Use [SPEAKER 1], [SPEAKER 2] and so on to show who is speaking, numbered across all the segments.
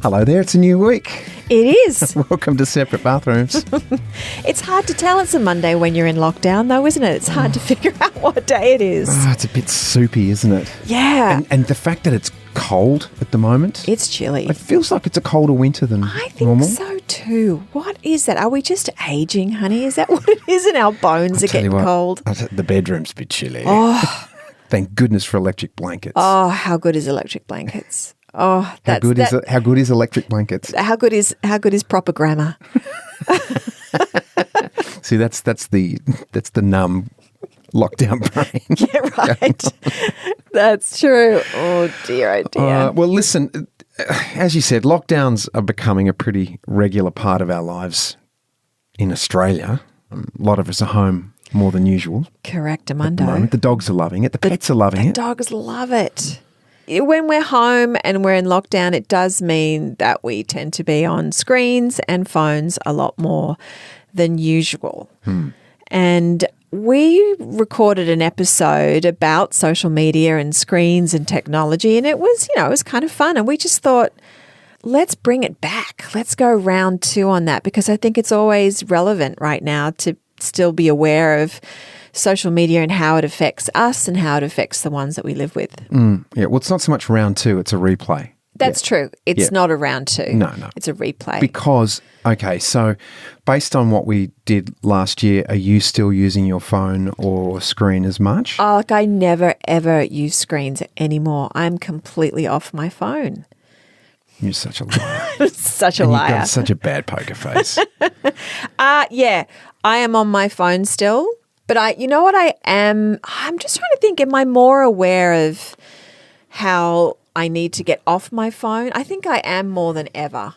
[SPEAKER 1] Hello there, it's a new week.
[SPEAKER 2] It is.
[SPEAKER 1] Welcome to Separate Bathrooms.
[SPEAKER 2] It's hard to tell it's a Monday when you're in lockdown, though, isn't it? It's hard to figure out what day it is.
[SPEAKER 1] It's a bit soupy, isn't it?
[SPEAKER 2] Yeah.
[SPEAKER 1] And the fact that it's cold at the moment.
[SPEAKER 2] It's chilly.
[SPEAKER 1] It feels like it's a colder winter than
[SPEAKER 2] I think
[SPEAKER 1] normal.
[SPEAKER 2] so too. What is that? Are we just aging, honey? Is that what it is? And our bones are getting cold?
[SPEAKER 1] The bedroom's a bit chilly.
[SPEAKER 2] Oh.
[SPEAKER 1] Thank goodness for electric blankets.
[SPEAKER 2] Oh, how good is electric blankets? Oh,
[SPEAKER 1] how good is electric blankets?
[SPEAKER 2] How good is proper grammar?
[SPEAKER 1] See, that's the numb lockdown brain.
[SPEAKER 2] Yeah, right. That's true. Oh dear,
[SPEAKER 1] Well, listen, as you said, lockdowns are becoming a pretty regular part of our lives in Australia. A lot of us are home more than usual.
[SPEAKER 2] Correct, Amundo.
[SPEAKER 1] The dogs are loving it. The pets are loving it.
[SPEAKER 2] The dogs love it. When we're home and we're in lockdown, it does mean that we tend to be on screens and phones a lot more than usual. And we recorded an episode about social media and screens and technology, and it was kind of fun. And we just thought, let's bring it back. Let's go round 2 on that, because I think it's always relevant right now to still be aware of social media and how it affects us and how it affects the ones that we live with.
[SPEAKER 1] Yeah, well, it's not so much round 2, it's a replay.
[SPEAKER 2] That's true. It's not a round 2.
[SPEAKER 1] No.
[SPEAKER 2] It's a replay.
[SPEAKER 1] Because, okay, so based on what we did last year, are you still using your phone or screen as much?
[SPEAKER 2] Oh, like I never, ever use screens anymore. I'm completely off my phone.
[SPEAKER 1] You're such a liar.
[SPEAKER 2] Such a
[SPEAKER 1] and
[SPEAKER 2] liar.
[SPEAKER 1] You've got such a bad poker face.
[SPEAKER 2] Yeah, I am on my phone still. But you know what I am? I'm just trying to think, am I more aware of how I need to get off my phone? I think I am more than ever,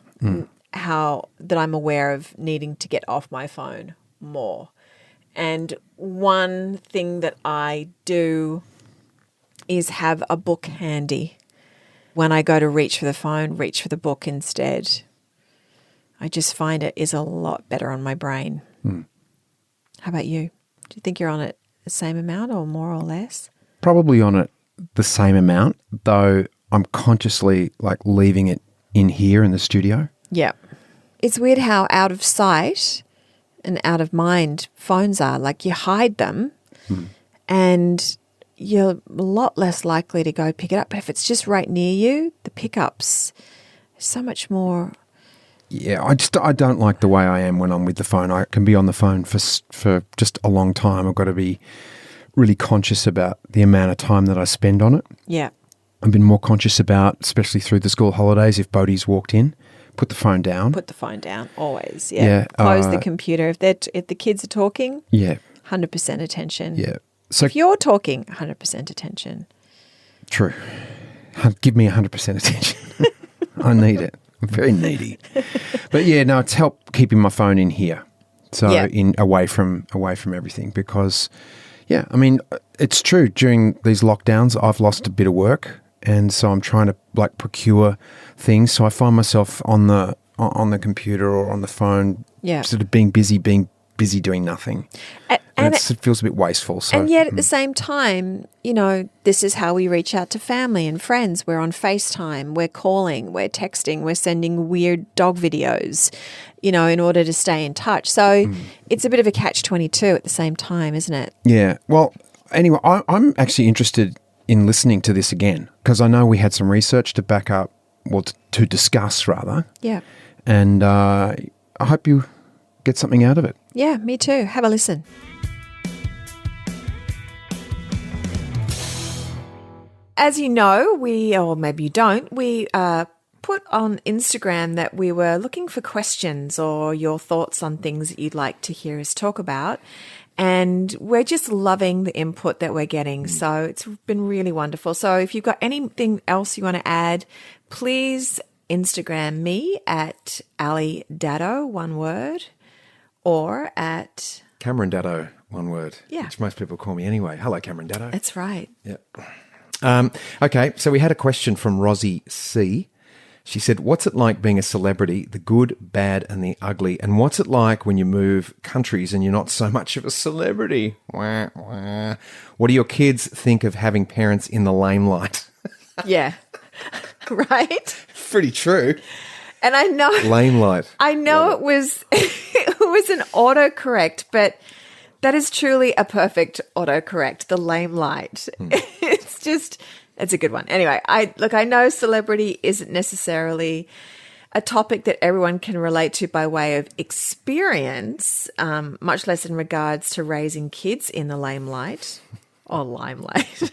[SPEAKER 2] how that I'm aware of needing to get off my phone more. And one thing that I do is have a book handy. When I go to reach for the phone, reach for the book instead. I just find it is a lot better on my brain. How about you? Do you think you're on it the same amount or more or less?
[SPEAKER 1] Probably on it the same amount, though I'm consciously leaving it in here in the studio.
[SPEAKER 2] Yeah. It's weird how out of sight and out of mind phones are. Like you hide them and you're a lot less likely to go pick it up. But if it's just right near you, the pickups are so much more.
[SPEAKER 1] Yeah, I don't like the way I am when I'm with the phone. I can be on the phone for just a long time. I've got to be really conscious about the amount of time that I spend on it.
[SPEAKER 2] Yeah.
[SPEAKER 1] I've been more conscious about, especially through the school holidays, if Bodhi's walked in, put the phone down.
[SPEAKER 2] Put the phone down, always. Yeah. Close the computer. If the kids are talking, 100% attention.
[SPEAKER 1] Yeah. So
[SPEAKER 2] if you're talking, 100% attention.
[SPEAKER 1] True. Give me 100% attention. I need it. I'm very needy. But yeah, no, it's helped keeping my phone in here. So away from everything, because I mean, it's true, during these lockdowns I've lost a bit of work, and so I'm trying to procure things, so I find myself on the computer or on the phone sort of being busy doing nothing. And it feels a bit wasteful. So.
[SPEAKER 2] And yet at the same time, this is how we reach out to family and friends. We're on FaceTime, we're calling, we're texting, we're sending weird dog videos, in order to stay in touch. So it's a bit of a catch-22 at the same time, isn't it?
[SPEAKER 1] Yeah. Well, anyway, I'm actually interested in listening to this again, because I know we had some research to back up, to discuss rather.
[SPEAKER 2] Yeah.
[SPEAKER 1] And I hope you get something out of it.
[SPEAKER 2] Yeah, me too. Have a listen. As you know, or maybe you don't, we put on Instagram that we were looking for questions or your thoughts on things that you'd like to hear us talk about. And we're just loving the input that we're getting. So it's been really wonderful. So if you've got anything else you want to add, please Instagram me at Daddo, one word, or at
[SPEAKER 1] Cameron Daddo, one word.
[SPEAKER 2] Yeah.
[SPEAKER 1] Which most people call me anyway. Hello, Cameron Daddo.
[SPEAKER 2] That's right.
[SPEAKER 1] Yep. Okay, so we had a question from Rosie C. She said, what's it like being a celebrity, the good, bad and the ugly? And what's it like when you move countries and you're not so much of a celebrity? Wah, wah. What do your kids think of having parents in the limelight?
[SPEAKER 2] Yeah, right?
[SPEAKER 1] Pretty true.
[SPEAKER 2] And I know
[SPEAKER 1] Limelight.
[SPEAKER 2] I know it was it was an autocorrect, but that is truly a perfect autocorrect, the limelight. It's a good one. Anyway, I know celebrity isn't necessarily a topic that everyone can relate to by way of experience, much less in regards to raising kids in the limelight or limelight.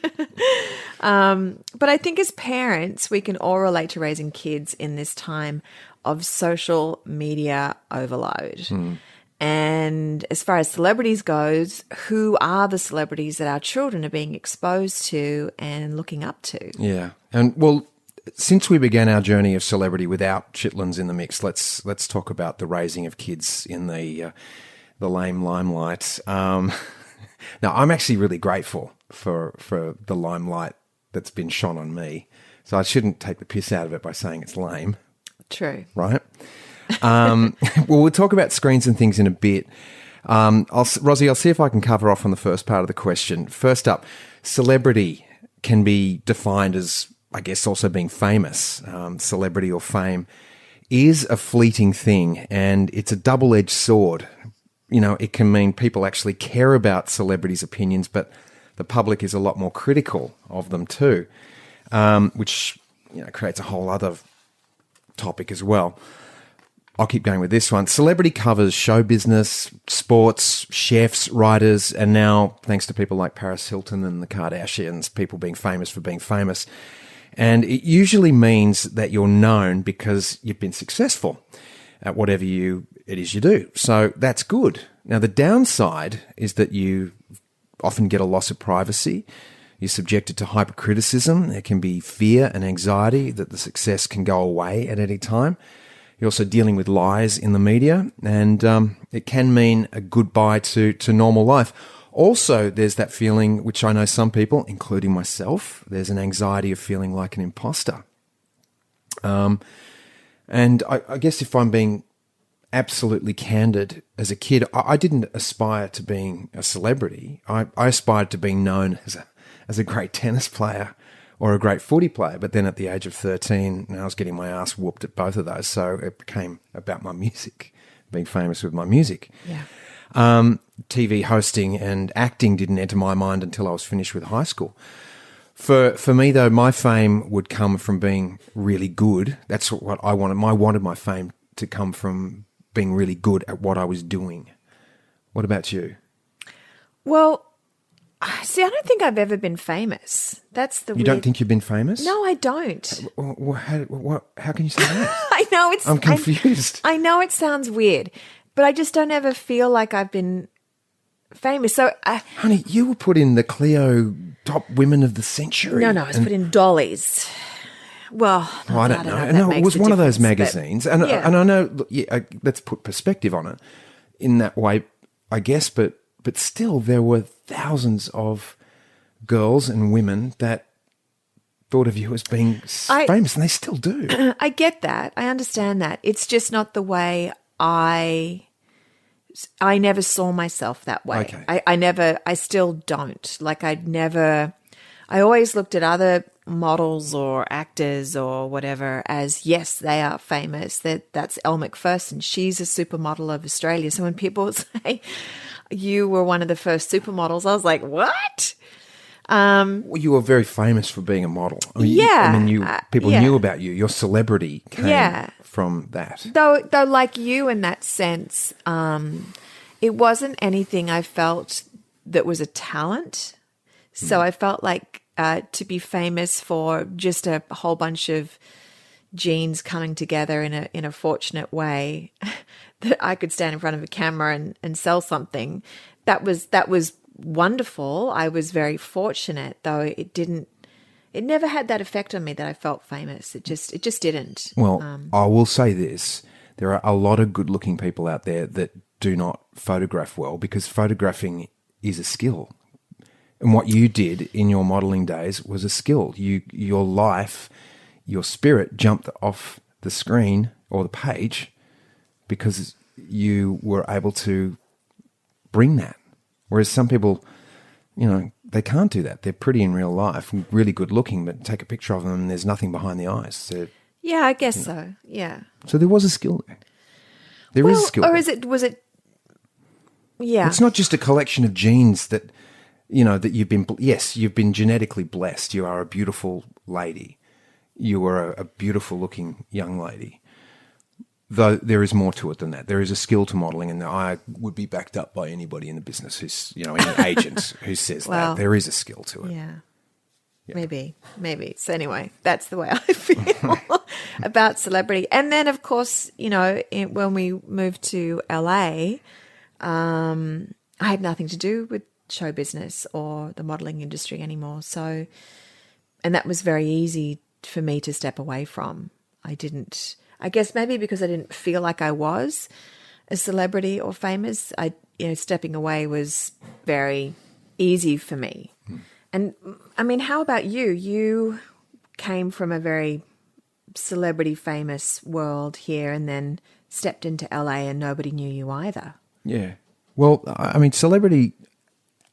[SPEAKER 2] But I think as parents, we can all relate to raising kids in this time of social media overload. And as far as celebrities goes, who are the celebrities that our children are being exposed to and looking up to?
[SPEAKER 1] Yeah. And well, since we began our journey of celebrity without chitlins in the mix, let's talk about the raising of kids in the lame limelight. Now, I'm actually really grateful for the limelight that's been shone on me. So I shouldn't take the piss out of it by saying it's lame.
[SPEAKER 2] True.
[SPEAKER 1] Right? Well, we'll talk about screens and things in a bit. Rosie, I'll see if I can cover off on the first part of the question. First up, celebrity can be defined as, I guess, also being famous. Celebrity or fame is a fleeting thing, and it's a double-edged sword. You know, it can mean people actually care about celebrities' opinions, but the public is a lot more critical of them too, which, you know, creates a whole other topic as well. I'll keep going with this one. Celebrity covers show business, sports, chefs, writers, and now, thanks to people like Paris Hilton and the Kardashians, people being famous for being famous. And it usually means that you're known because you've been successful at whatever it is you do. So that's good. Now, the downside is that you often get a loss of privacy. You're subjected to hypercriticism. There can be fear and anxiety that the success can go away at any time. You're also dealing with lies in the media, and it can mean a goodbye to normal life. Also, there's that feeling, which I know some people, including myself, there's an anxiety of feeling like an imposter. And I guess if I'm being absolutely candid, as a kid, I didn't aspire to being a celebrity. I aspired to being known as a great tennis player or a great footy player. But then at the age of 13, I was getting my ass whooped at both of those. So it became about my music, being famous with my music.
[SPEAKER 2] Yeah.
[SPEAKER 1] TV hosting and acting didn't enter my mind until I was finished with high school. For me, though, my fame would come from being really good. That's what I wanted. I wanted my fame to come from being really good at what I was doing. What about you?
[SPEAKER 2] Well, see, I don't think I've ever been famous. That's the
[SPEAKER 1] You don't think you've been famous?
[SPEAKER 2] No, I don't.
[SPEAKER 1] How can you say that?
[SPEAKER 2] I know it's...
[SPEAKER 1] I'm confused.
[SPEAKER 2] I know it sounds weird, but I just don't ever feel like I've been famous. So,
[SPEAKER 1] honey, you were put in the Clio top women of the century.
[SPEAKER 2] No, I was put in Dolly's. Well,
[SPEAKER 1] I don't know. No, it was one of those magazines. And I know, let's put perspective on it in that way, I guess, but still there were thousands of girls and women that thought of you as being famous, and they still do.
[SPEAKER 2] I get that. I understand that. It's just not the way I never saw myself that way.
[SPEAKER 1] Okay.
[SPEAKER 2] I still don't. Like I always looked at other models or actors or whatever as, yes, they are famous. That's Elle McPherson. She's a supermodel of Australia. So when people say you were one of the first supermodels, I was like, what?
[SPEAKER 1] Well, you were very famous for being a model. People knew about you. Your celebrity came from that.
[SPEAKER 2] Though, like you in that sense, it wasn't anything I felt that was a talent. So I felt like to be famous for just a whole bunch of genes coming together in a fortunate way that I could stand in front of a camera and sell something. That was wonderful. I was very fortunate, though it never had that effect on me that I felt famous. It just didn't.
[SPEAKER 1] Well, I will say this. There are a lot of good-looking people out there that do not photograph well, because photographing is a skill. And what you did in your modelling days was a skill. Your life, your spirit jumped off the screen or the page because you were able to bring that. Whereas some people, they can't do that. They're pretty in real life, really good looking, but take a picture of them and there's nothing behind the eyes.
[SPEAKER 2] Yeah, I guess so. Yeah.
[SPEAKER 1] So there was a skill there. There is a skill
[SPEAKER 2] or
[SPEAKER 1] there.
[SPEAKER 2] was it? Yeah.
[SPEAKER 1] It's not just a collection of genes that, that you've been genetically blessed. You are a beautiful lady. You are a beautiful looking young lady. Though there is more to it than that. There is a skill to modelling, and I would be backed up by anybody in the business who's, any agent who says that. There is a skill to it.
[SPEAKER 2] Yeah. Maybe. So anyway, that's the way I feel about celebrity. And then, of course, when we moved to LA, I had nothing to do with show business or the modelling industry anymore. So, and that was very easy for me to step away from. I guess maybe because I didn't feel like I was a celebrity or famous, stepping away was very easy for me. And I mean, how about you? You came from a very celebrity famous world here and then stepped into LA and nobody knew you either.
[SPEAKER 1] Yeah. Well, I mean, celebrity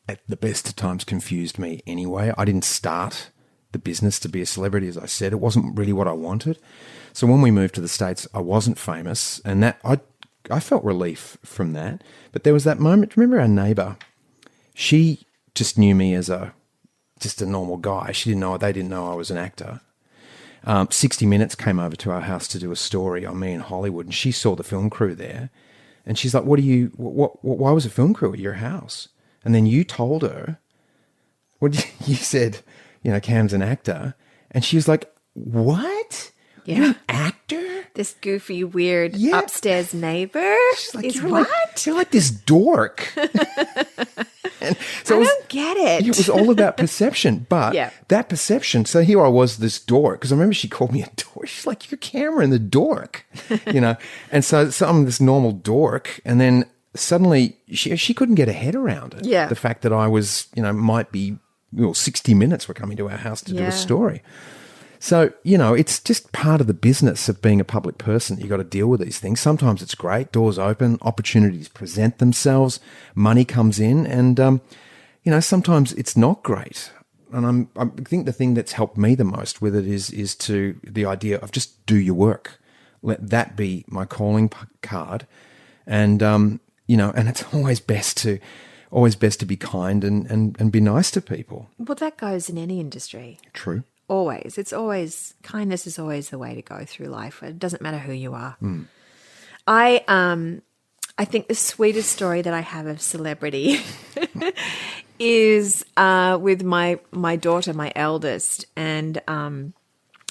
[SPEAKER 1] at the best of times confused me anyway. I didn't start the business to be a celebrity, as I said. It wasn't really what I wanted. So when we moved to the States, I wasn't famous, and that I felt relief from that. But there was that moment. Remember our neighbour? She just knew me as just a normal guy. They didn't know I was an actor. 60 Minutes came over to our house to do a story on me in Hollywood, and she saw the film crew there, and she's like, why was a film crew at your house? And then you told her, you said, Cam's an actor, and she was like, what?
[SPEAKER 2] Yeah.
[SPEAKER 1] You're an actor?
[SPEAKER 2] This goofy, weird upstairs neighbor
[SPEAKER 1] She's like,
[SPEAKER 2] is
[SPEAKER 1] you're
[SPEAKER 2] what?
[SPEAKER 1] You're like this dork. And so
[SPEAKER 2] I don't get it.
[SPEAKER 1] It was all about perception, but that perception. So here I was, this dork, because I remember she called me a dork. She's like, "You're Cameron, the dork," And so I'm this normal dork, and then suddenly she couldn't get her head around it.
[SPEAKER 2] Yeah,
[SPEAKER 1] the fact that I was, might be, 60 Minutes were coming to our house to do a story. So, it's just part of the business of being a public person. You got to deal with these things. Sometimes it's great. Doors open, opportunities present themselves, money comes in, and, sometimes it's not great. And I think the thing that's helped me the most with it is to the idea of just do your work. Let that be my calling card. And, and it's always best to be kind and be nice to people.
[SPEAKER 2] Well, that goes in any industry.
[SPEAKER 1] True.
[SPEAKER 2] Always. Kindness is always the way to go through life. It doesn't matter who you are. I think the sweetest story that I have of celebrity is with my daughter, my eldest, and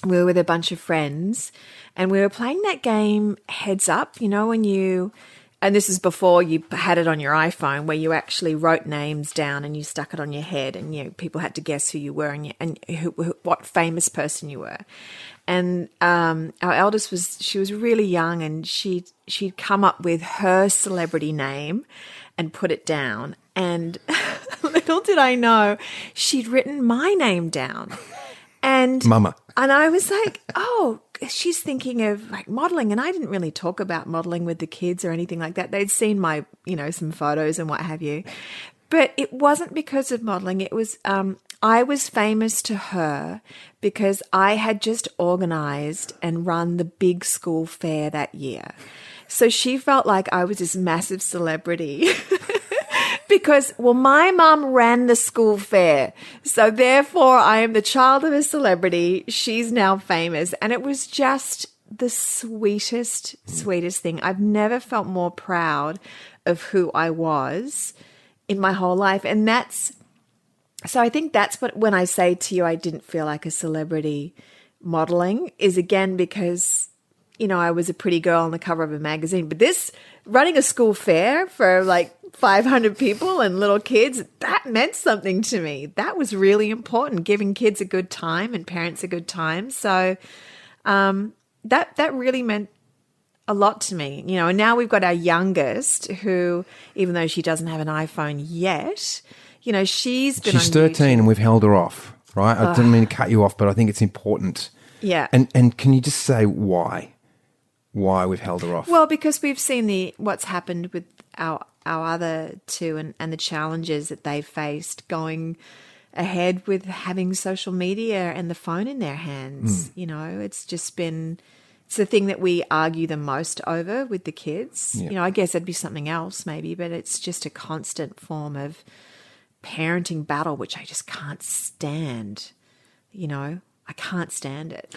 [SPEAKER 2] we were with a bunch of friends, and we were playing that game Heads Up, when you... And this is before you had it on your iPhone, where you actually wrote names down and you stuck it on your head, and people had to guess who you were and what famous person you were. And our eldest was really young, and she'd come up with her celebrity name and put it down. And little did I know, she'd written my name down. And
[SPEAKER 1] Mama.
[SPEAKER 2] And I was like, oh, she's thinking of like modeling. And I didn't really talk about modeling with the kids or anything like that. They'd seen my, some photos and what have you. But it wasn't because of modeling. It was, I was famous to her because I had just organized and run the big school fair that year. So she felt like I was this massive celebrity. Because, my mum ran the school fair. So therefore, I am the child of a celebrity. She's now famous. And it was just the sweetest thing. I've never felt more proud of who I was in my whole life. And so I think that's what, when I say to you, I didn't feel like a celebrity modeling, is again because, I was a pretty girl on the cover of a magazine. But this, running a school fair for like 500 people and little kids, that meant something to me. That was really important, giving kids a good time and parents a good time. So that really meant a lot to me, and now we've got our youngest who, even though she doesn't have an iPhone yet, she's
[SPEAKER 1] 13 and we've held her off, right? I didn't mean to cut you off, but I think it's important.
[SPEAKER 2] Yeah.
[SPEAKER 1] And can you just say why we've held her off?
[SPEAKER 2] Well, because we've seen what's happened with our other two and the challenges that they've faced going ahead with having social media and the phone in their hands. You know, it's the thing that we argue the most over with the kids.
[SPEAKER 1] Yeah.
[SPEAKER 2] You know, I guess it'd be something else maybe, but it's just a constant form of parenting battle, which I just can't stand. You know, I can't stand it.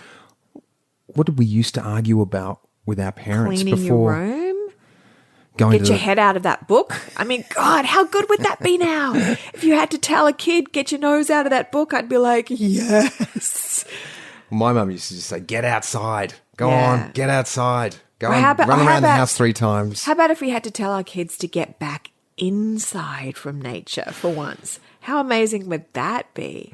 [SPEAKER 1] What did we used to argue about with our parents
[SPEAKER 2] Cleaning
[SPEAKER 1] before?
[SPEAKER 2] your room.
[SPEAKER 1] Going
[SPEAKER 2] Get your head out of that book. I mean, God, how good would that be now? If you had to tell a kid, get your nose out of that book, I'd be like, yes.
[SPEAKER 1] My mum used to just say, get outside. Go
[SPEAKER 2] Yeah.
[SPEAKER 1] on, get outside. Go
[SPEAKER 2] Well,
[SPEAKER 1] and run around the house 3 times.
[SPEAKER 2] How about if we had to tell our kids to get back inside from nature for once? How amazing would that be?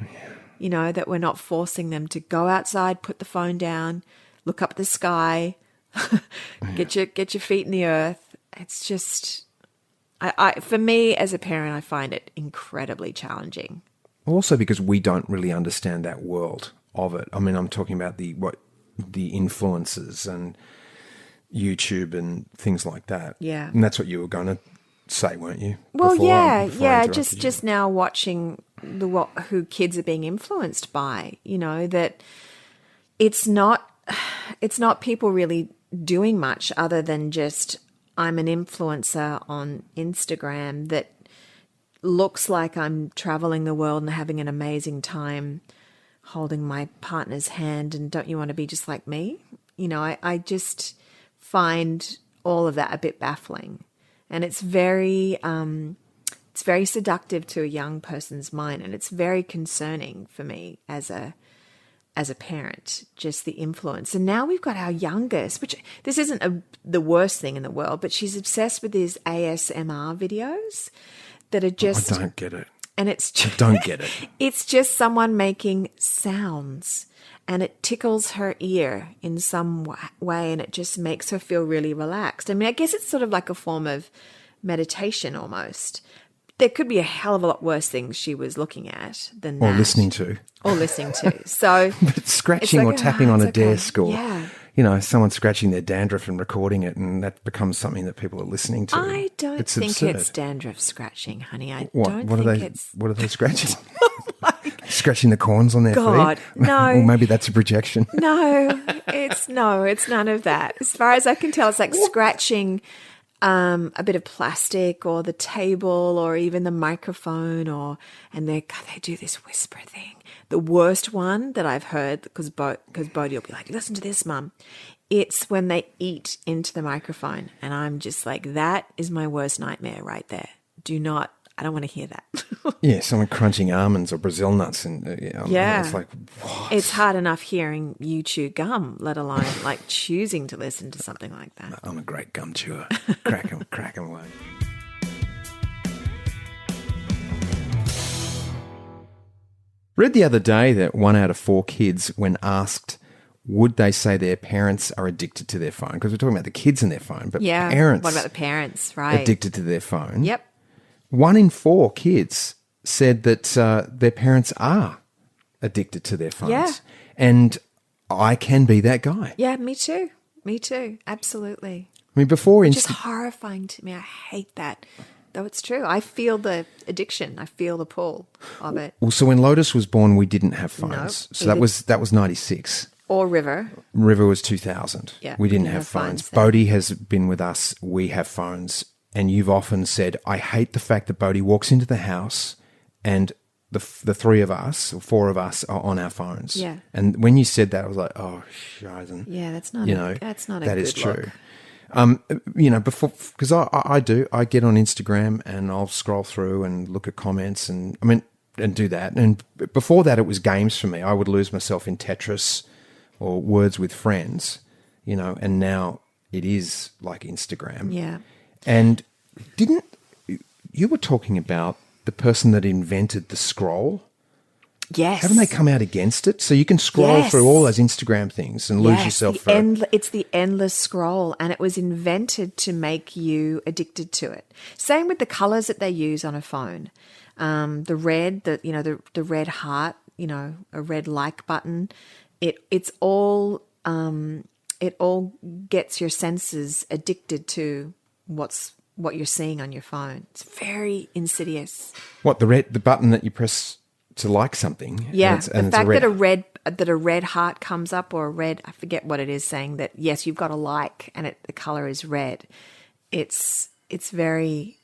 [SPEAKER 2] You know, that we're not forcing them to go outside, put the phone down, look up at the sky, get your feet in the earth. It's just, for me as a parent, I find it incredibly challenging.
[SPEAKER 1] Also because we don't really understand that world of it. I mean, I'm talking about the influences and YouTube and things like that.
[SPEAKER 2] Yeah.
[SPEAKER 1] And that's what you were going to say, weren't you?
[SPEAKER 2] Well,
[SPEAKER 1] before I interrupted you?
[SPEAKER 2] just now watching who kids are being influenced by, you know, that it's not people really doing much other than just, I'm an influencer on Instagram that looks like I'm traveling the world and having an amazing time holding my partner's hand, and don't you want to be just like me? You know, I just find all of that a bit baffling. And it's very seductive to a young person's mind, and it's very concerning for me as a parent, just the influence. And now we've got our youngest, which this isn't the worst thing in the world, but she's obsessed with these ASMR videos that are just...
[SPEAKER 1] I don't get it.
[SPEAKER 2] And it's just,
[SPEAKER 1] I don't get it.
[SPEAKER 2] It's just someone making sounds, and it tickles her ear in some way, and it just makes her feel really relaxed. I mean, I guess it's sort of like a form of meditation almost. There could be a hell of a lot worse things she was looking at than that.
[SPEAKER 1] Or listening to.
[SPEAKER 2] So,
[SPEAKER 1] But scratching
[SPEAKER 2] like,
[SPEAKER 1] or tapping on a
[SPEAKER 2] okay.
[SPEAKER 1] desk, or,
[SPEAKER 2] Yeah.
[SPEAKER 1] you know, someone scratching their dandruff and recording it, and that becomes something that people are listening to.
[SPEAKER 2] I don't think
[SPEAKER 1] absurd.
[SPEAKER 2] it's dandruff scratching, honey. I
[SPEAKER 1] What?
[SPEAKER 2] don't
[SPEAKER 1] What
[SPEAKER 2] think
[SPEAKER 1] are they?
[SPEAKER 2] it's...
[SPEAKER 1] What are they scratching? Scratching the corns on their
[SPEAKER 2] God,
[SPEAKER 1] feet?
[SPEAKER 2] no.
[SPEAKER 1] Or maybe that's a projection.
[SPEAKER 2] No, it's none of that. As far as I can tell, it's like scratching a bit of plastic or the table or even the microphone, and they do this whisper thing. The worst one that I've heard, because Bodhi will be like, listen to this, Mum. It's when they eat into the microphone, and I'm just like, that is my worst nightmare right there. I don't want to hear that.
[SPEAKER 1] Yeah, someone crunching almonds or Brazil nuts, and it's like, what?
[SPEAKER 2] It's hard enough hearing you chew gum, let alone like choosing to listen to something like that.
[SPEAKER 1] I'm a great gum chewer. Crack 'em away. Read the other day that 1 out of 4 kids, when asked, would they say their parents are addicted to their phone? Because we're talking about the kids and their phone, but
[SPEAKER 2] Yeah.
[SPEAKER 1] parents
[SPEAKER 2] What about the parents? Right.
[SPEAKER 1] addicted to their phone.
[SPEAKER 2] Yep.
[SPEAKER 1] 1 in 4 kids said that their parents are addicted to their phones.
[SPEAKER 2] Yeah.
[SPEAKER 1] And I can be that guy.
[SPEAKER 2] Yeah, me too. Absolutely.
[SPEAKER 1] I mean, before
[SPEAKER 2] Which is horrifying to me. I hate that. Though it's true. I feel the addiction. I feel the pull of it.
[SPEAKER 1] Well, so when Lotus was born, we didn't have phones.
[SPEAKER 2] No,
[SPEAKER 1] So that was 96.
[SPEAKER 2] Or River.
[SPEAKER 1] River was 2000.
[SPEAKER 2] Yeah,
[SPEAKER 1] we didn't have phones.
[SPEAKER 2] then.
[SPEAKER 1] Bodhi has been with us. We have phones. And you've often said, I hate the fact that Bodhi walks into the house and the 3 of us, or 4 of us, are on our phones.
[SPEAKER 2] Yeah.
[SPEAKER 1] And when you said that, I was like, oh, shizen.
[SPEAKER 2] Yeah, that's not that's not a
[SPEAKER 1] that
[SPEAKER 2] good
[SPEAKER 1] is true.
[SPEAKER 2] look.
[SPEAKER 1] You know, before, because I get on Instagram and I'll scroll through and look at comments and do that. And before that, it was games for me. I would lose myself in Tetris or Words with Friends, you know, and now it is like Instagram.
[SPEAKER 2] Yeah.
[SPEAKER 1] And you were talking about the person that invented the scroll?
[SPEAKER 2] Yes.
[SPEAKER 1] Haven't they come out against it? So you can scroll
[SPEAKER 2] Yes.
[SPEAKER 1] through all those Instagram things and lose yourself.
[SPEAKER 2] It's the endless scroll, and it was invented to make you addicted to it. Same with the colors that they use on a phone. The red, the red heart, a red like button. It all gets your senses addicted to what you're seeing on your phone. It's very insidious.
[SPEAKER 1] What, the button that you press to like something.
[SPEAKER 2] Yeah,
[SPEAKER 1] and
[SPEAKER 2] the fact that a red heart comes up, or a red, I forget what it is, saying that yes, you've got a like, and the color is red. It's very,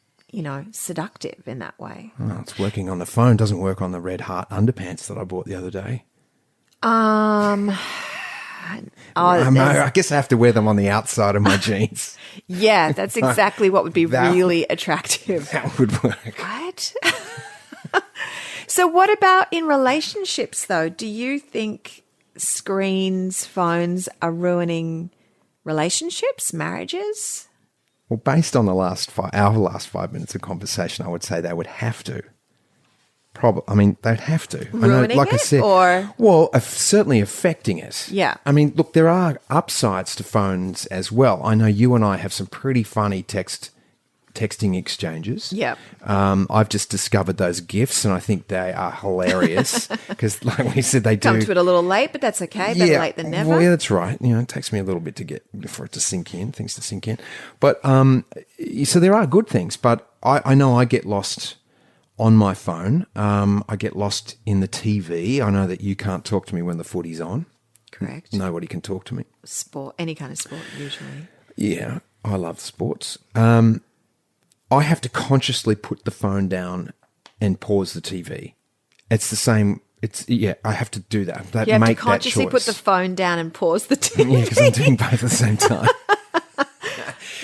[SPEAKER 2] seductive in that way.
[SPEAKER 1] Oh, it's working on the phone. Doesn't work on the red heart underpants that I bought the other day. I guess I have to wear them on the outside of my jeans.
[SPEAKER 2] Yeah, that's exactly what would be really attractive.
[SPEAKER 1] That would work.
[SPEAKER 2] Right? So what about in relationships, though? Do you think screens, phones are ruining relationships, marriages?
[SPEAKER 1] Well, based on our last 5 minutes of conversation, I would say they would have to. They'd have to.
[SPEAKER 2] Ruining
[SPEAKER 1] like
[SPEAKER 2] it,
[SPEAKER 1] I said,
[SPEAKER 2] or?
[SPEAKER 1] Well, certainly affecting it.
[SPEAKER 2] Yeah.
[SPEAKER 1] I mean, look, there are upsides to phones as well. I know you and I have some pretty funny texting exchanges.
[SPEAKER 2] Yeah.
[SPEAKER 1] I've just discovered those GIFs, and I think they are hilarious because, like we said, they
[SPEAKER 2] Come to it a little late, but that's okay. Better late than never.
[SPEAKER 1] Well, yeah, that's right. It takes me a little bit for it to sink in, things to sink in. But so there are good things, but I know I get lost on my phone. I get lost in the TV. I know that you can't talk to me when the footy's on.
[SPEAKER 2] Correct.
[SPEAKER 1] Nobody can talk to me.
[SPEAKER 2] Sport, any kind of sport, usually.
[SPEAKER 1] Yeah, I love sports. I have to consciously put the phone down and pause the TV. It's the same. I have to do that.
[SPEAKER 2] You have to consciously put the phone down and pause the TV.
[SPEAKER 1] Yeah, because I'm doing both at the same time.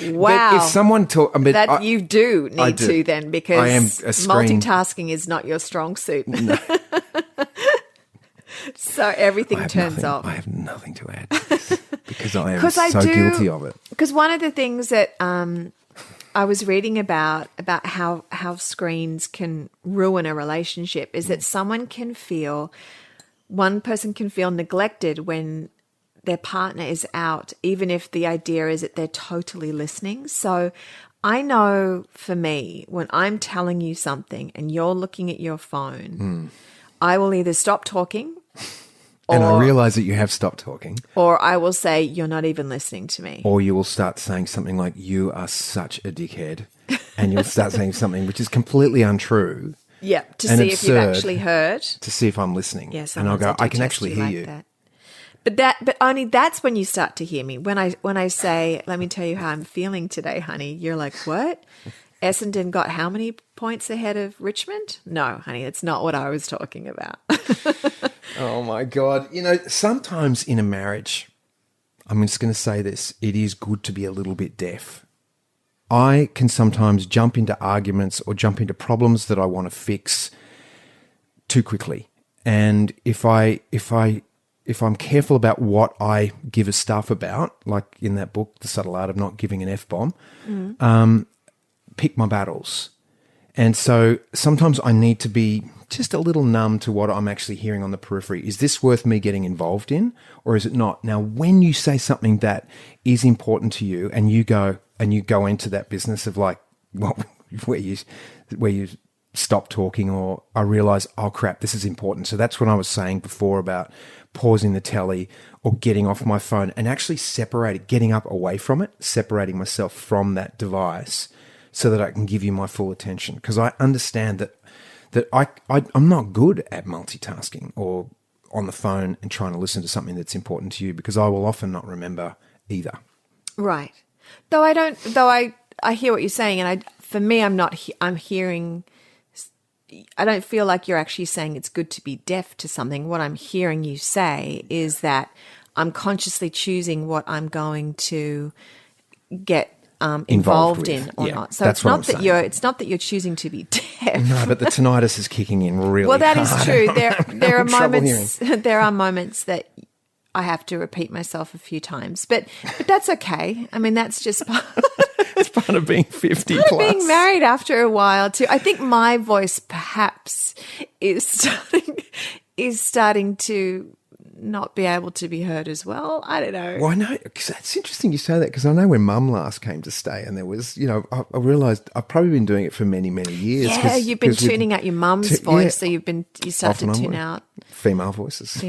[SPEAKER 2] Wow.
[SPEAKER 1] But if someone
[SPEAKER 2] you do need to then, because
[SPEAKER 1] I am
[SPEAKER 2] multitasking is not your strong suit. No. So everything turns off.
[SPEAKER 1] I have nothing to add to this because I am so guilty of it.
[SPEAKER 2] Because one of the things that I was reading about how screens can ruin a relationship is that one person can feel neglected when their partner is out, even if the idea is that they're totally listening. So I know for me, when I'm telling you something and you're looking at your phone, I will either stop talking,
[SPEAKER 1] and I realise that you have stopped talking,
[SPEAKER 2] or I will say, you're not even listening to me.
[SPEAKER 1] Or you will start saying something like, you are such a dickhead, and you'll start saying something which is completely untrue.
[SPEAKER 2] Yeah, to see if you've actually heard.
[SPEAKER 1] To see if I'm listening.
[SPEAKER 2] Yes,
[SPEAKER 1] and I'll go, I can actually hear you.
[SPEAKER 2] That. But only that's when you start to hear me. When I say, let me tell you how I'm feeling today, honey, you're like, what? Essendon got how many points ahead of Richmond? No, honey, that's not what I was talking about.
[SPEAKER 1] Oh, my God. Sometimes in a marriage, I'm just going to say this, it is good to be a little bit deaf. I can sometimes jump into arguments or jump into problems that I want to fix too quickly. And if I'm careful about what I give a stuff about, like in that book, The Subtle Art of Not Giving an F-Bomb, pick my battles. And so sometimes I need to be just a little numb to what I'm actually hearing on the periphery. Is this worth me getting involved in, or is it not? Now, when you say something that is important to you and you go into that business of like, well, where you stop talking, or I realize, oh crap, this is important. So that's what I was saying before about pausing the telly or getting off my phone and actually getting up away from it, separating myself from that device so that I can give you my full attention. Because I understand that I'm not good at multitasking or on the phone and trying to listen to something that's important to you, because I will often not remember either.
[SPEAKER 2] Right. I hear what you're saying, and for me, I'm hearing. I don't feel like you're actually saying it's good to be deaf to something. What I'm hearing you say is that I'm consciously choosing what I'm going to get involved in or not. So it's not that you're choosing to be deaf.
[SPEAKER 1] No, but the tinnitus is kicking in really hard.
[SPEAKER 2] Well, that is true. There are moments that I have to repeat myself a few times, but that's okay. I mean, that's just
[SPEAKER 1] it's part of being 50 plus.
[SPEAKER 2] Being married after a while too. I think my voice perhaps is starting to not be able to be heard as well. I don't know.
[SPEAKER 1] Well, I know, because it's interesting you say that, because I know when Mum last came to stay, and there was, I realised I've probably been doing it for many, many years.
[SPEAKER 2] Yeah, you've been tuning out your mum's voice, so you start to tune out
[SPEAKER 1] female voices.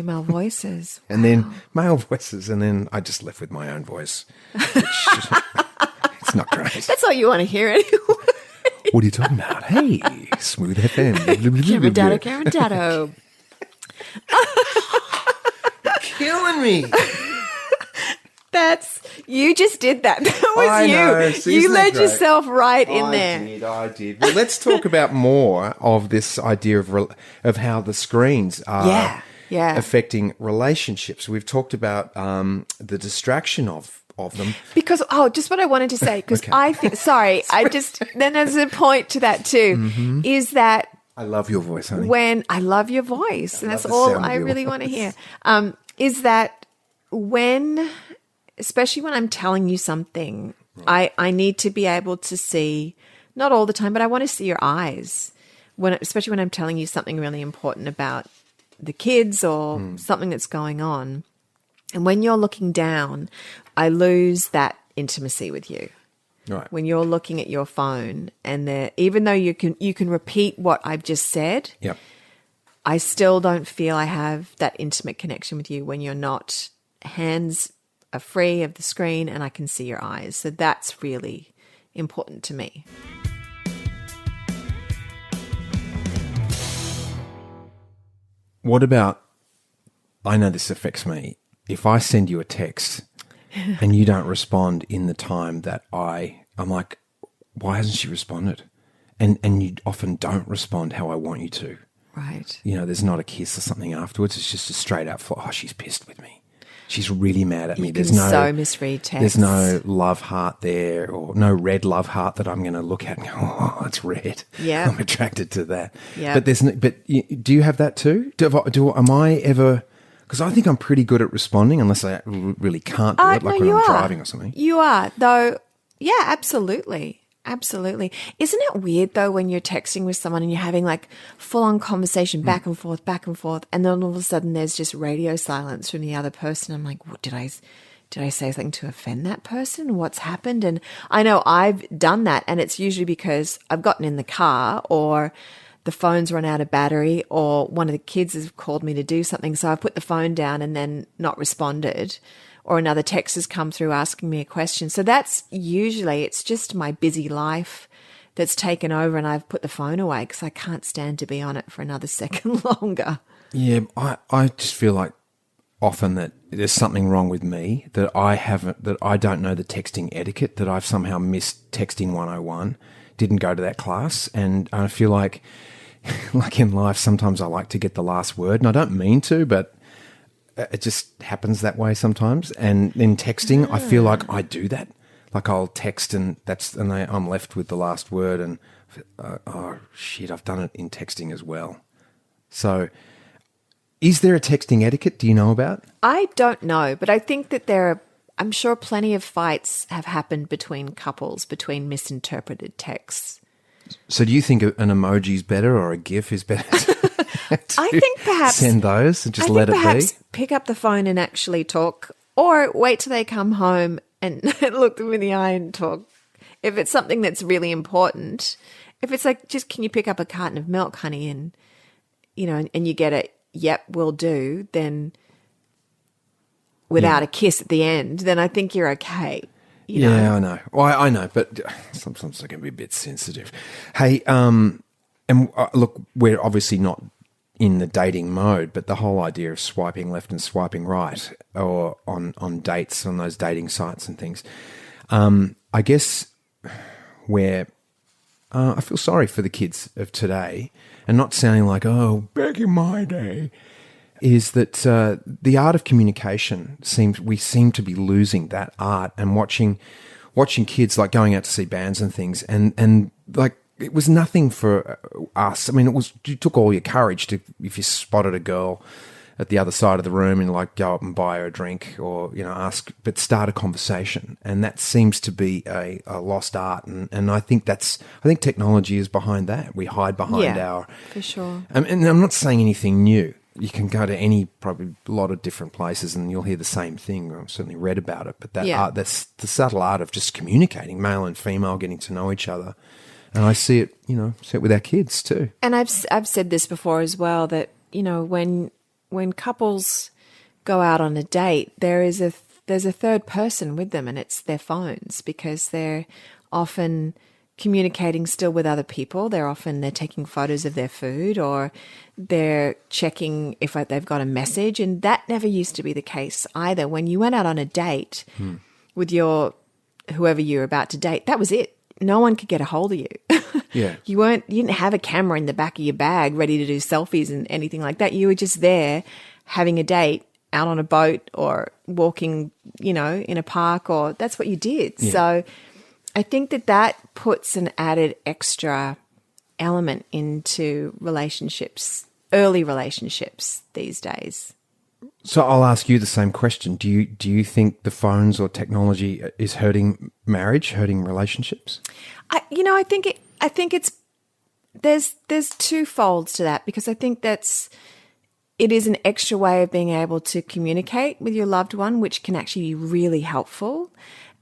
[SPEAKER 2] And
[SPEAKER 1] then male voices, and then I just left with my own voice. Which, it's not great.
[SPEAKER 2] That's all you want to hear anyway.
[SPEAKER 1] What are you talking about? Hey, Smooth FM.
[SPEAKER 2] Daddo.
[SPEAKER 1] Killing me.
[SPEAKER 2] You just did that. That was
[SPEAKER 1] I
[SPEAKER 2] you.
[SPEAKER 1] know. See,
[SPEAKER 2] You
[SPEAKER 1] isn't that
[SPEAKER 2] led
[SPEAKER 1] great?
[SPEAKER 2] yourself right in there.
[SPEAKER 1] I did. Well, let's talk about more of this idea of how the screens are affecting relationships. We've talked about the distraction of them.
[SPEAKER 2] Because, just what I wanted to say, because
[SPEAKER 1] Okay.
[SPEAKER 2] I think, then there's a point to that too, is that
[SPEAKER 1] I love your voice, honey.
[SPEAKER 2] when I love your voice, and
[SPEAKER 1] love
[SPEAKER 2] that's
[SPEAKER 1] the
[SPEAKER 2] all
[SPEAKER 1] sound of
[SPEAKER 2] I
[SPEAKER 1] your
[SPEAKER 2] really want to
[SPEAKER 1] voice.
[SPEAKER 2] hear, is that especially when I'm telling you something, I need to be able to see, not all the time, but I want to see your eyes, especially when I'm telling you something really important about the kids or something that's going on. And when you're looking down, I lose that intimacy with you.
[SPEAKER 1] Right.
[SPEAKER 2] When you're looking at your phone, and even though you can repeat what I've just said,
[SPEAKER 1] Yep.
[SPEAKER 2] I still don't feel I have that intimate connection with you when you're not, hands are free of the screen and I can see your eyes. So that's really important to me.
[SPEAKER 1] What about, I know this affects me, if I send you a text and you don't respond in the time that I'm like, why hasn't she responded? And you often don't respond how I want you to.
[SPEAKER 2] Right.
[SPEAKER 1] You know, there's not a kiss or something afterwards. It's just a straight out, she's pissed with me. She's really mad at me.
[SPEAKER 2] You can so misread text.
[SPEAKER 1] There's no love heart there, or no red love heart that I'm going to look at and go, oh, it's red.
[SPEAKER 2] Yeah.
[SPEAKER 1] I'm attracted to that.
[SPEAKER 2] Yeah.
[SPEAKER 1] But do you have that too? Am I ever? Because I think I'm pretty good at responding, unless I really can't do it, like when I'm driving or something.
[SPEAKER 2] You are, though. Yeah, absolutely. Absolutely. Isn't it weird, though, when you're texting with someone and you're having like full-on conversation back and forth, and then all of a sudden there's just radio silence from the other person? I'm like, what, did I say something to offend that person? What's happened? And I know I've done that, and it's usually because I've gotten in the car, or the phone's run out of battery, or one of the kids has called me to do something, so I've put the phone down and then not responded. Or another text has come through asking me a question. So that's usually, it's just my busy life that's taken over, and I've put the phone away because I can't stand to be on it for another second longer.
[SPEAKER 1] Yeah, I just feel like often that there's something wrong with me, that I don't know the texting etiquette, that I've somehow missed texting 101, didn't go to that class. And I feel like in life, sometimes I like to get the last word, and I don't mean to, but it just happens that way sometimes. And in texting, I feel like I do that. Like I'll text and I'm left with the last word, and oh shit, I've done it in texting as well. So is there a texting etiquette? Do you know about?
[SPEAKER 2] I don't know, but I think that I'm sure plenty of fights have happened between couples, between misinterpreted texts.
[SPEAKER 1] So do you think an emoji's better, or a GIF is better?
[SPEAKER 2] I think perhaps
[SPEAKER 1] send those and just let it be.
[SPEAKER 2] Pick up the phone and actually talk, or wait till they come home and look them in the eye and talk. If it's something that's really important, if it's like, just, can you pick up a carton of milk, honey, and and you get it, yep, will do, then without a kiss at the end, then I think you're okay. You know?
[SPEAKER 1] I know. Well, I know, but sometimes I can be a bit sensitive. Hey, look, we're obviously not in the dating mode, but the whole idea of swiping left and swiping right, or on dates, on those dating sites and things, I guess where I feel sorry for the kids of today, and not sounding like, oh, back in my day, is that the art of communication we seem to be losing that art, and watching kids like going out to see bands and things, and like, it was nothing for us. I mean, it took all your courage to, if you spotted a girl at the other side of the room, and like go up and buy her a drink, or ask, but start a conversation. And that seems to be a lost art, and I think technology is behind that. We hide behind
[SPEAKER 2] for sure.
[SPEAKER 1] And I'm not saying anything new. You can go to probably a lot of different places, and you'll hear the same thing. I've certainly read about it, but art, that's the subtle art of just communicating, male and female, getting to know each other. And I see it, with our kids too. And
[SPEAKER 2] I've said this before as well, that when couples go out on a date, there's a third person with them, and it's their phones, because they're often communicating still with other people. They're taking photos of their food, or they're checking if they've got a message. And that never used to be the case either. When you went out on a date with whoever you're about to date, that was it. No one could get a hold of you.
[SPEAKER 1] Yeah.
[SPEAKER 2] You didn't have a camera in the back of your bag ready to do selfies and anything like that. You were just there having a date out on a boat or walking, in a park, or that's what you did.
[SPEAKER 1] Yeah.
[SPEAKER 2] So I think that puts an added extra element into relationships, early relationships these days.
[SPEAKER 1] So I'll ask you the same question. Do you think the phones or technology is hurting marriage, hurting relationships?
[SPEAKER 2] I think it's there's two folds to that, because I think it is an extra way of being able to communicate with your loved one, which can actually be really helpful.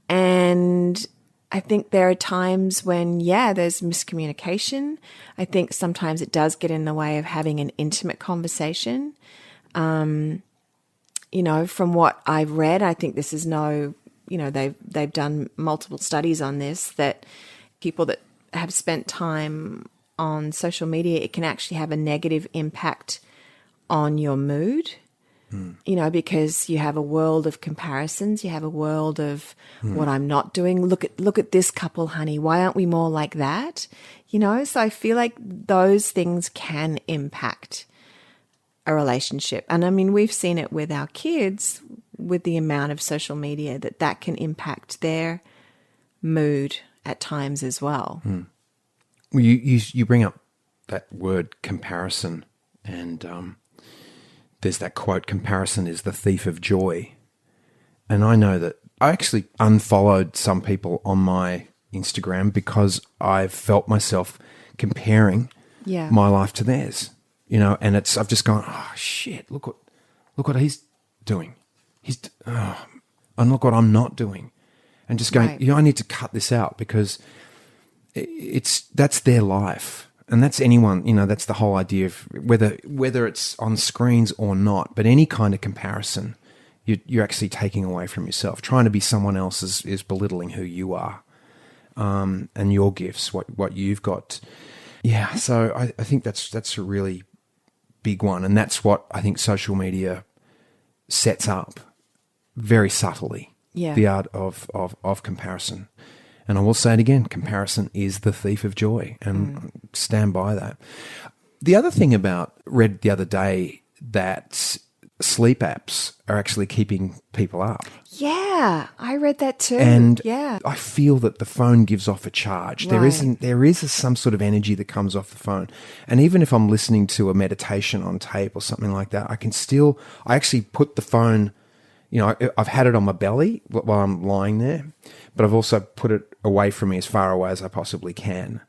[SPEAKER 2] And I think there are times when, there's miscommunication. I think sometimes it does get in the way of having an intimate conversation. From what I've read, I think this is they've done multiple studies on this, that people that have spent time on social media, it can actually have a negative impact on your mood, because you have a world of comparisons. You have a world of what I'm not doing. Look at this couple, honey. Why aren't we more like that? So I feel like those things can impact a relationship. And I mean, we've seen it with our kids, with the amount of social media that can impact their mood at times as well.
[SPEAKER 1] Well, you bring up that word comparison, and there's that quote, comparison is the thief of joy. And I know that I actually unfollowed some people on my Instagram because I've felt myself comparing my life to theirs, and I've just gone, oh shit, look what he's doing. And look what I'm not doing. And just going, I need to cut this out, because that's their life. And that's anyone, that's the whole idea of whether it's on screens or not, but any kind of comparison, you're actually taking away from yourself. Trying to be someone else is belittling who you are, and your gifts, what you've got. Yeah, so I think that's a really big one, and that's what I think social media sets up very subtly. Yeah. The art of comparison. And I will say it again, comparison is the thief of joy, and stand by that. The other thing read the other day that sleep apps are actually keeping people up.
[SPEAKER 2] Yeah, I read that too.
[SPEAKER 1] And I feel that the phone gives off a charge. Right. There is some sort of energy that comes off the phone. And even if I'm listening to a meditation on tape or something like that, I actually put the phone, I've had it on my belly while I'm lying there, but I've also put it away from me, as far away as I possibly can,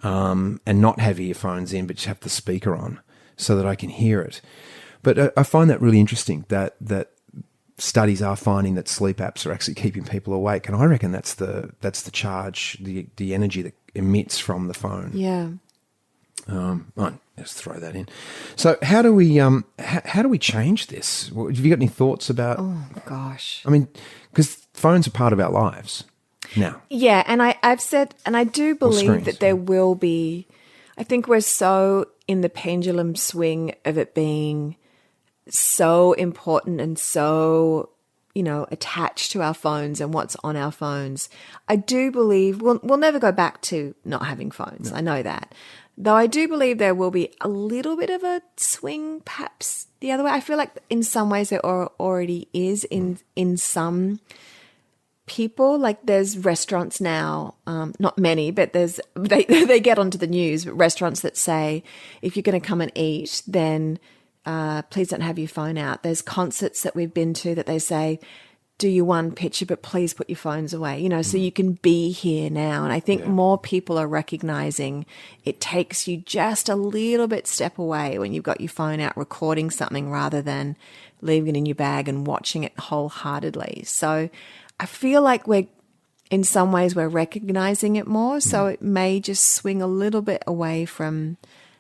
[SPEAKER 1] and not have earphones in, but just have the speaker on so that I can hear it. But I find that really interesting, that studies are finding that sleep apps are actually keeping people awake, and I reckon that's the charge, the energy that emits from the phone.
[SPEAKER 2] Yeah.
[SPEAKER 1] Let's throw that in. So how do we change this? Have you got any thoughts about?
[SPEAKER 2] Oh gosh.
[SPEAKER 1] I mean, because phones are part of our lives now.
[SPEAKER 2] Yeah, and I've said, and I do believe that there will be. I think we're so in the pendulum swing of it being so important and so, attached to our phones and what's on our phones. I do believe we'll never go back to not having phones. No. I know that. Though I do believe there will be a little bit of a swing perhaps the other way. I feel like in some ways there already is in some people. Like there's restaurants now, not many, but they get onto the news, but restaurants that say, if you're going to come and eat, then please don't have your phone out. There's concerts that we've been to that they say, do you one picture, but please put your phones away, so you can be here now. And I think more people are recognizing it takes you just a little bit step away when you've got your phone out recording something rather than leaving it in your bag and watching it wholeheartedly. So I feel like in some ways we're recognizing it more. So it may just swing a little bit away from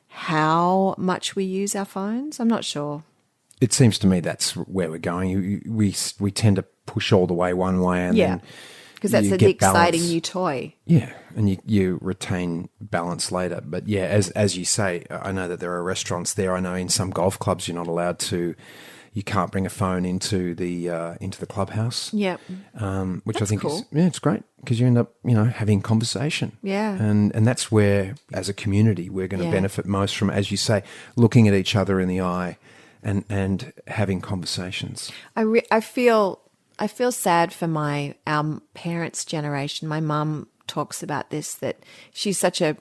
[SPEAKER 2] how much we use our phones. I'm not sure.
[SPEAKER 1] It seems to me that's where we're going. We tend to push all the way one way, and then
[SPEAKER 2] Because that's
[SPEAKER 1] you
[SPEAKER 2] the
[SPEAKER 1] get
[SPEAKER 2] exciting
[SPEAKER 1] balance.
[SPEAKER 2] new toy.
[SPEAKER 1] Yeah, and you retain balance later. But yeah, as you say, I know that there are restaurants there. I know in some golf clubs you're not allowed to. You can't bring a phone into the clubhouse.
[SPEAKER 2] Yep.
[SPEAKER 1] Which
[SPEAKER 2] That's
[SPEAKER 1] I think
[SPEAKER 2] cool.
[SPEAKER 1] it's great because you end up having conversation.
[SPEAKER 2] Yeah.
[SPEAKER 1] And that's where as a community we're going to
[SPEAKER 2] Yeah.
[SPEAKER 1] benefit most from, as you say, looking at each other in the eye and having conversations.
[SPEAKER 2] I feel sad for our parents' generation. My mum talks about this, that she's such a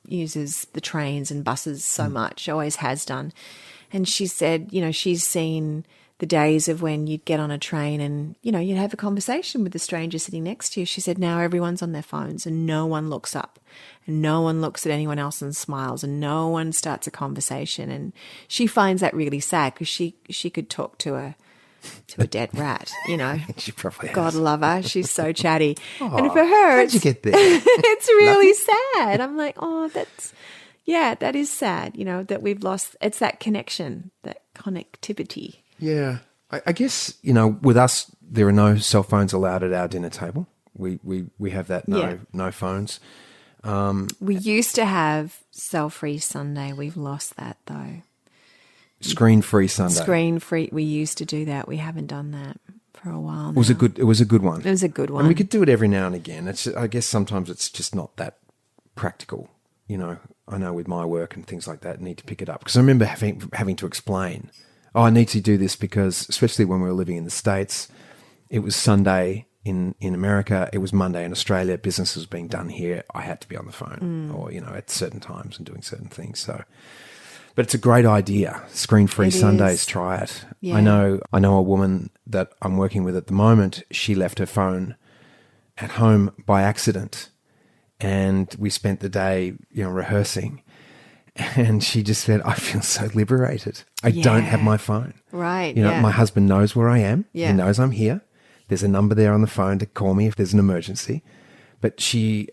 [SPEAKER 2] uses the trains and buses so much, always has done. And she said, she's seen the days of when you'd get on a train and, you'd have a conversation with the stranger sitting next to you. She said, now everyone's on their phones and no one looks up and no one looks at anyone else and smiles and no one starts a conversation. And she finds that really sad because she could talk to a dead rat,
[SPEAKER 1] She probably
[SPEAKER 2] God
[SPEAKER 1] has.
[SPEAKER 2] love her. She's so chatty.
[SPEAKER 1] Aw,
[SPEAKER 2] And for her,
[SPEAKER 1] how'd you get there?
[SPEAKER 2] it's really sad. I'm like, that is sad, that we've lost. It's that connection, that connectivity.
[SPEAKER 1] Yeah. I guess, with us, there are no cell phones allowed at our dinner table. We have that no phones.
[SPEAKER 2] We used to have cell-free Sunday. We've lost that though.
[SPEAKER 1] Screen-free Sunday.
[SPEAKER 2] Screen-free. We used to do that. We haven't done that for a while now.
[SPEAKER 1] It was a good one.
[SPEAKER 2] It was a good one.
[SPEAKER 1] And we could do it every now and again. I guess sometimes it's just not that practical. I know with my work and things like that, need to pick it up. Because I remember having to explain, I need to do this because, especially when we were living in the States, it was Sunday in America, it was Monday in Australia, business was being done here, I had to be on the phone or, at certain times and doing certain things. So, but it's a great idea. Screen-free Sundays, try it.
[SPEAKER 2] Yeah.
[SPEAKER 1] I know a woman that I'm working with at the moment, she left her phone at home by accident. And we spent the day, rehearsing. And she just said, I feel so liberated. I don't have my phone.
[SPEAKER 2] Right.
[SPEAKER 1] My husband knows where I am.
[SPEAKER 2] Yeah.
[SPEAKER 1] He knows I'm here. There's a number there on the phone to call me if there's an emergency. But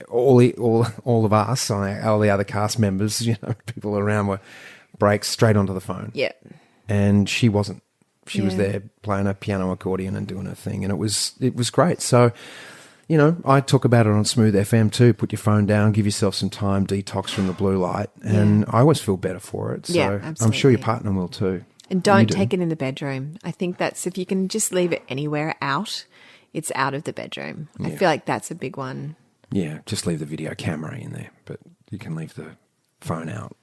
[SPEAKER 1] all of us, all the other cast members, people around were breaks straight onto the phone.
[SPEAKER 2] Yeah.
[SPEAKER 1] And she wasn't. She was there playing her piano accordion and doing her thing. And it was great. So, I talk about it on Smooth FM too. Put your phone down, give yourself some time, detox from the blue light. And I always feel better for it. So I'm sure your partner will too.
[SPEAKER 2] And don't take it in the bedroom. I think that's, if you can just leave it anywhere out, it's out of the bedroom. I feel like that's a big one.
[SPEAKER 1] Yeah, just leave the video camera in there, but you can leave the phone out.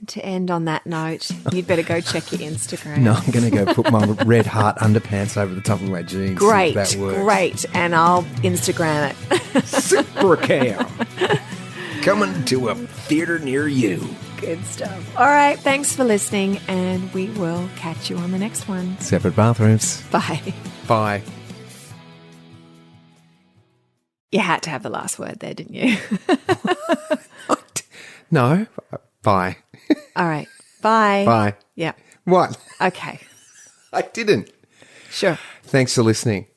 [SPEAKER 2] To end on that note, you'd better go check your Instagram.
[SPEAKER 1] No, I'm going to go put my red heart underpants over the top of my jeans.
[SPEAKER 2] Great,
[SPEAKER 1] That works.
[SPEAKER 2] great. And I'll Instagram it.
[SPEAKER 1] Super cam. Coming to a theater near you.
[SPEAKER 2] Good stuff. All right, thanks for listening, and we will catch you on the next one.
[SPEAKER 1] Separate bathrooms.
[SPEAKER 2] Bye.
[SPEAKER 1] Bye.
[SPEAKER 2] You had to have the last word there, didn't you?
[SPEAKER 1] No. Bye.
[SPEAKER 2] All right. Bye.
[SPEAKER 1] Bye.
[SPEAKER 2] Yeah.
[SPEAKER 1] What?
[SPEAKER 2] Okay.
[SPEAKER 1] I didn't.
[SPEAKER 2] Sure.
[SPEAKER 1] Thanks for listening.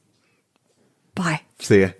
[SPEAKER 2] Bye.
[SPEAKER 1] See ya.